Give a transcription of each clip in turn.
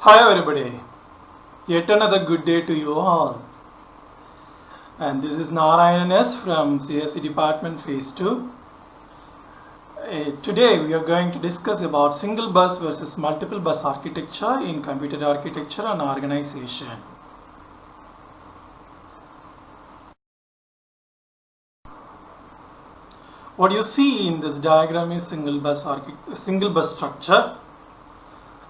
Hi everybody, yet another good day to you all. And this is Narayan S from CSE Department Phase 2. Today we are going to discuss about single bus versus multiple bus architecture in computer architecture and organization. What you see in this diagram is single bus structure.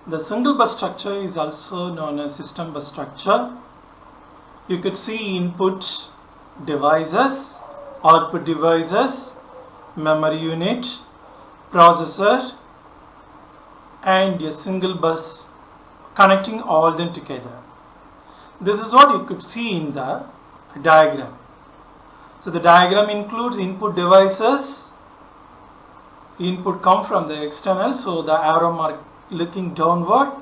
The single bus structure is also known as system bus structure. You could see input devices, output devices, memory unit, processor, and a single bus connecting all them together. This is what you could see in the diagram. So the diagram includes input devices. Input come from the external, so the arrow mark looking downward,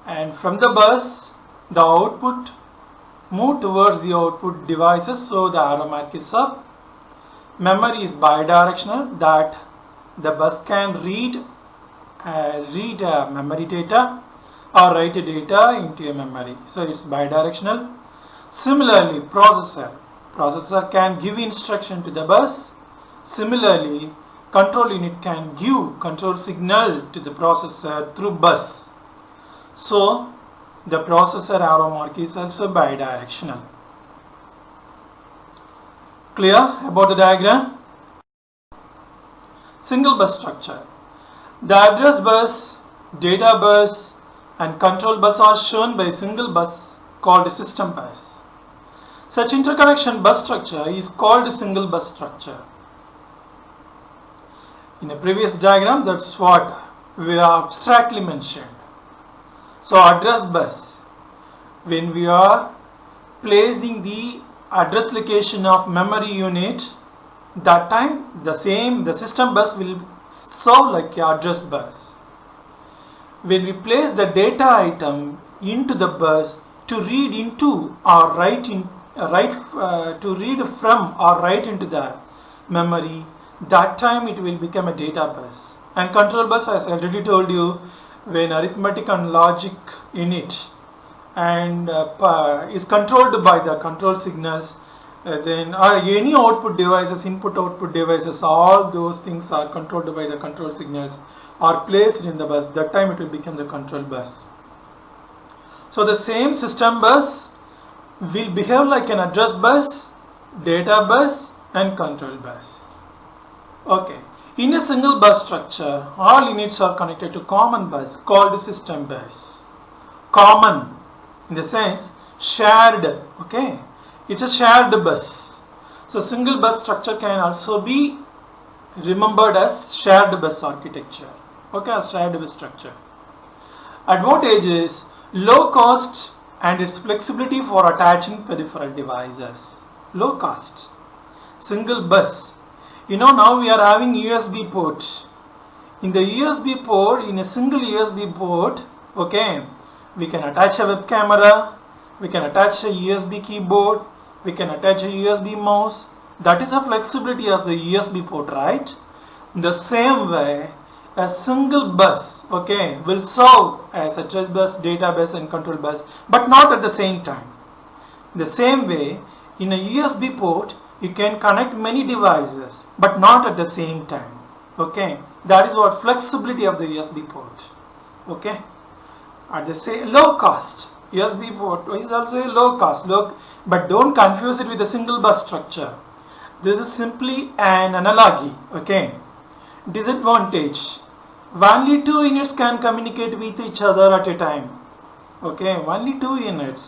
and from the bus the output move towards the output devices, so the arrow mark is up. Memory is bidirectional, that the bus can read memory data or write data into a memory, so it's bidirectional. Similarly, processor can give instruction to the bus. Similarly, control unit can give control signal to the processor through bus. So the processor arrow mark is also bidirectional. Clear about the diagram? Single bus structure. The address bus, data bus, and control bus are shown by single bus called system bus. Such interconnection bus structure is called single bus structure. In a previous diagram, that's what we abstractly mentioned. So address bus, when we are placing the address location of memory unit, that time the system bus will serve like a address bus. When we place the data item into the bus to read into or to read from or write into the memory, that time it will become a data bus. And control bus, as I already told you, when arithmetic and logic unit and is controlled by the control signals, then any output devices, input output devices, all those things are controlled by the control signals, are placed in the bus. That time it will become the control bus. So the same system bus will behave like an address bus, data bus, and control bus. Okay, in a single bus structure, all units are connected to common bus called system bus. Common in the sense shared, okay, it's a shared bus. So single bus structure can also be remembered as shared bus architecture, okay, as shared bus structure. Advantage is low cost and its flexibility for attaching peripheral devices. Low cost, single bus. Now we are having USB port. In the USB port, in a single USB port, okay, we can attach a web camera, we can attach a USB keyboard, we can attach a USB mouse. That is the flexibility of the USB port, right? In the same way, a single bus, okay, will serve as address bus, data bus, and control bus, but not at the same time. In the same way, in a USB port, you can connect many devices, but not at the same time. Okay, that is what flexibility of the USB port. Okay, at the same low cost, USB port is also a low cost. But don't confuse it with a single bus structure. This is simply an analogy. Okay, disadvantage: only two units can communicate with each other at a time. Okay, only two units,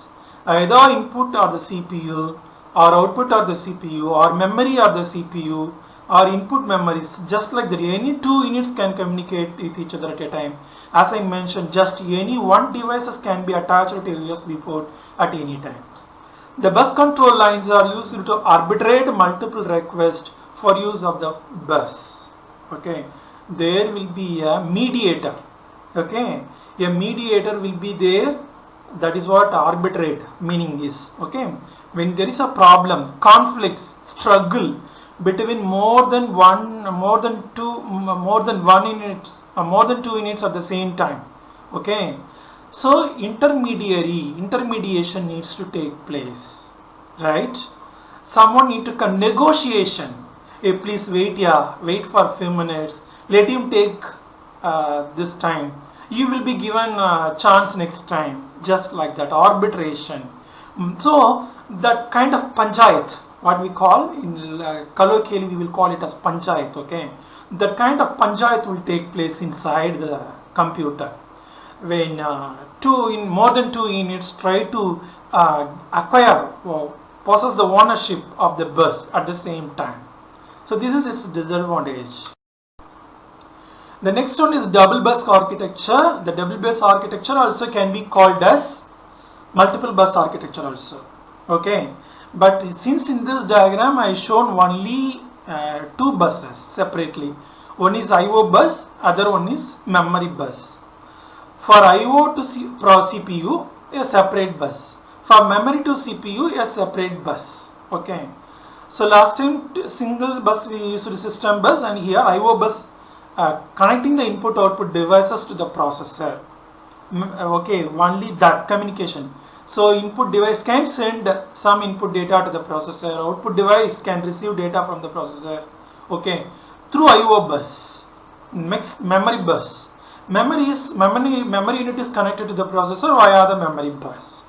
either input or the CPU, or output or the CPU, or memory or the CPU, or input memories. Just like that, any two units can communicate with each other at a time. As I mentioned, just any one devices can be attached to a USB port at any time. The bus control lines are used to arbitrate multiple requests for use of the bus. Okay, there will be a mediator. Okay, a mediator will be there. That is what arbitrate meaning is. Okay, when there is a problem, conflicts, struggle between more than two units at the same time. Okay, So intermediation needs to take place, right? Someone need to negotiation. Hey, please wait, wait for a few minutes, let him take this time, you will be given a chance next time, just like that. Arbitration. So that kind of panchayat, what we call in colloquially we will call it as panchayat, okay? That kind of panchayat will take place inside the computer when in more than two units try to acquire or possess the ownership of the bus at the same time. So this is its disadvantage. The next one is double bus architecture. The double bus architecture also can be called as multiple bus architecture also, okay? But since in this diagram I shown only two buses separately, one is IO bus, other one is memory bus. For IO to CPU, a separate bus. For memory to CPU, a separate bus, okay? So last time single bus we used system bus, and here IO bus connecting the input output devices to the processor, okay? Only that communication. So input device can send some input data to the processor, output device can receive data from the processor, okay, through IO bus. Next, memory bus. Memory unit is connected to the processor via the memory bus.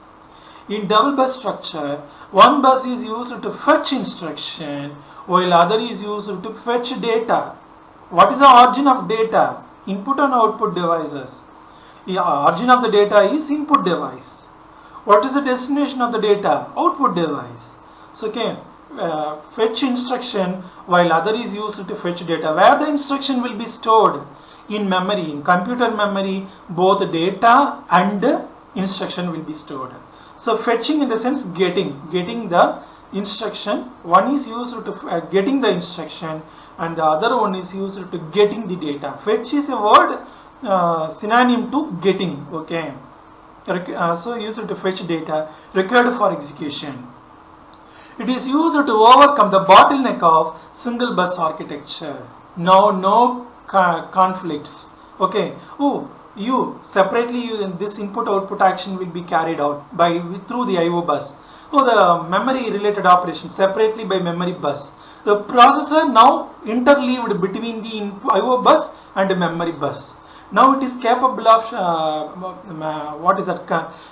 In double bus structure, one bus is used to fetch instruction while other is used to fetch data. What is the origin of data? Input and output devices. The origin of the data is input device. What is the destination of the data? Output device. So okay, fetch instruction while other is used to fetch data. Where the instruction will be stored? In memory, in computer memory, both data and instruction will be stored. So fetching in the sense getting the instruction. One is used to getting the instruction, and the other one is used to getting the data. Fetch is a word synonym to getting, okay? So used to fetch data required for execution. It is used to overcome the bottleneck of single bus architecture. Now no conflicts, okay? You separately this input output action will be carried out through the IO bus. The memory related operation separately by memory bus. The processor now interleaved between the IO bus and the memory bus. Now it is capable of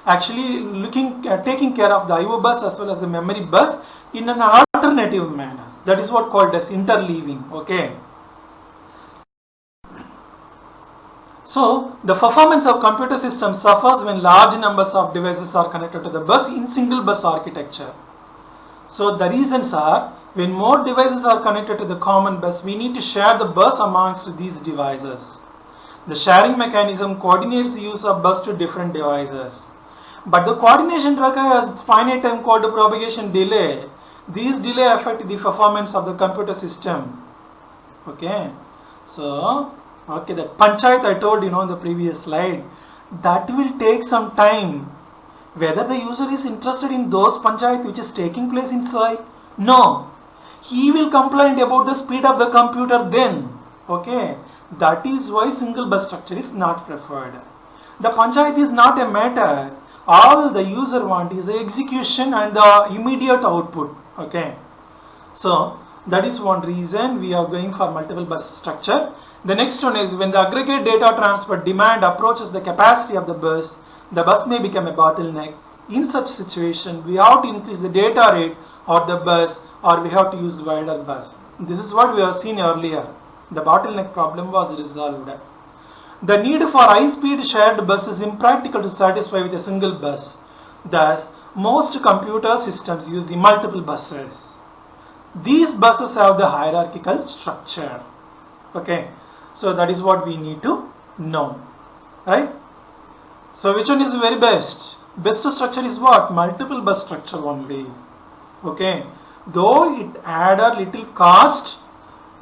actually taking care of the IO bus as well as the memory bus in an alternative manner. That is what called as interleaving, okay? So the performance of computer systems suffers when large numbers of devices are connected to the bus in single bus architecture. So the reasons are, when more devices are connected to the common bus, we need to share the bus amongst these devices. The sharing mechanism coordinates the use of bus to different devices. But the coordination requires finite time called propagation delay. These delay affect the performance of the computer system, okay? So okay, that panchayat I told in the previous slide, that will take some time. Whether the user is interested in those panchayat which is taking place inside? No. He will complain about the speed of the computer then, okay? That is why single bus structure is not preferred. The panchayat is not a matter. All the user want is the execution and the immediate output, okay? So that is one reason we are going for multiple bus structure. The next one is, when the aggregate data transfer demand approaches the capacity of the bus may become a bottleneck. In such situation, we have to increase the data rate of the bus, or we have to use wider bus. This is what we have seen earlier. The bottleneck problem was resolved. The need for high-speed shared bus is impractical to satisfy with a single bus. Thus, most computer systems use the multiple buses. These buses have the hierarchical structure, okay? So that is what we need to know, right? So which one is the very best? Best structure is what? Multiple bus structure only, okay? Though it add a little cost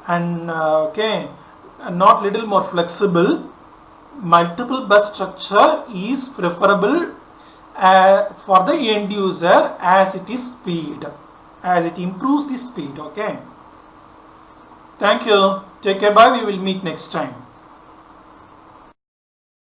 and okay, not little more flexible, multiple bus structure is preferable for the end user as it is speed, as it improves the speed, okay? Thank you. Take care. Bye. We will meet next time.